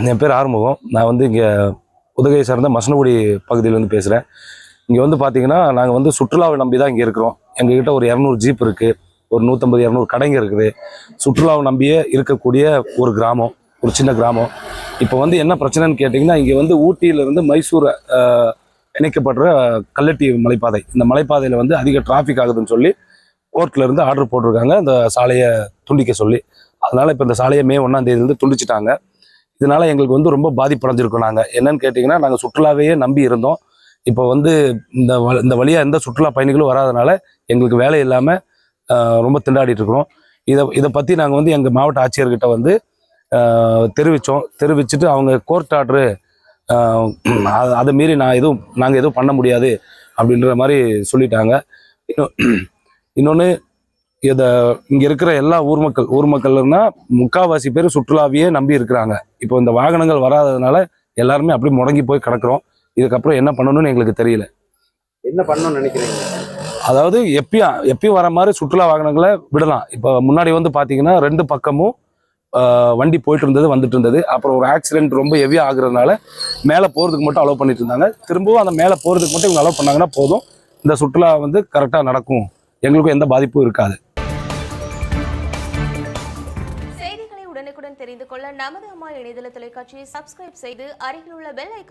என் பேர் ஆறுமுகம். நான் வந்து இங்கே உதகையை சார்ந்த மசனகுடி பகுதியிலேருந்து பேசுகிறேன். இங்கே வந்து பார்த்தீங்கன்னா நாங்கள் வந்து சுற்றுலாவை நம்பி தான் இங்கே இருக்கிறோம். எங்ககிட்ட ஒரு 200 ஜீப் இருக்குது, ஒரு 150-200 கடைங்க இருக்குது. சுற்றுலாவை நம்பியே இருக்கக்கூடிய ஒரு கிராமம், ஒரு சின்ன கிராமம். இப்போ வந்து என்ன பிரச்சனைன்னு கேட்டிங்கன்னா, இங்கே வந்து ஊட்டியிலேருந்து மைசூரை இணைக்கப்படுற கல்லட்டி மலைப்பாதை, இந்த மலைப்பாதையில் வந்து அதிக டிராஃபிக் ஆகுதுன்னு சொல்லி கோர்ட்லேருந்து ஆர்டர் போட்டிருக்காங்க இந்த சாலையை துண்டிக்க சொல்லி. அதனால் இப்போ இந்த சாலையை மே 1ஆம் தேதியிலேருந்து துண்டிச்சிட்டாங்க. இதனால எங்களுக்கு வந்து ரொம்ப பாதிப்படைஞ்சிருக்கோம். நாங்கள் என்னன்னு கேட்டிங்கன்னா, நாங்கள் சுற்றுலாவையே நம்பி இருந்தோம். இப்போ வந்து இந்த வழியாக எந்த சுற்றுலா பயணிகளும் வராதனால எங்களுக்கு வேலை இல்லாமல் ரொம்ப திண்டாடிட்டு இருக்கிறோம். இதை பற்றி நாங்கள் வந்து எங்கள் மாவட்ட ஆட்சியர்கிட்ட வந்து தெரிவிச்சுட்டு அவங்க கோர்ட் ஆர்டரு அதை மீறி நாங்கள் எதுவும் பண்ண முடியாது அப்படின்ற மாதிரி சொல்லிட்டாங்க. இன்னொன்று இங்கே இருக்கிற எல்லா ஊர் மக்கள்னா முக்கால்வாசி பேர் சுற்றுலாவையே நம்பி இருக்கிறாங்க. இப்போ இந்த வாகனங்கள் வராததுனால எல்லாருமே அப்படி முடங்கி போய் கிடக்குறோம். இதுக்கப்புறம் என்ன பண்ணணும்னு எங்களுக்கு தெரியல. என்ன பண்ணணும்னு நினைக்கிறீங்க? அதாவது எப்பயும் வர மாதிரி சுற்றுலா வாகனங்களை விடலாம். இப்போ முன்னாடி வந்து பார்த்தீங்கன்னா 2 பக்கமும் வண்டி போயிட்டு இருந்தது, வந்துட்டு இருந்தது. அப்புறம் ஒரு ஆக்சிடென்ட் ரொம்ப ஹெவியாக ஆகுறதுனால மேலே போகிறதுக்கு மட்டும் அலோவ் பண்ணிட்டு இருந்தாங்க. திரும்பவும் அந்த மேலே போகிறதுக்கு மட்டும் இவங்க அலோவ் பண்ணாங்கன்னா போதும், இந்த சுற்றுலா வந்து கரெக்டாக நடக்கும், எங்களுக்கும் எந்த பாதிப்பும் இருக்காது. செய்திகளை உடனுக்குடன் தெரிந்து கொள்ள நமது அம்மா இணையதள தொலைக்காட்சியை சப்ஸ்கிரைப் செய்து அருகில் உள்ள பெல் ஐக்கான்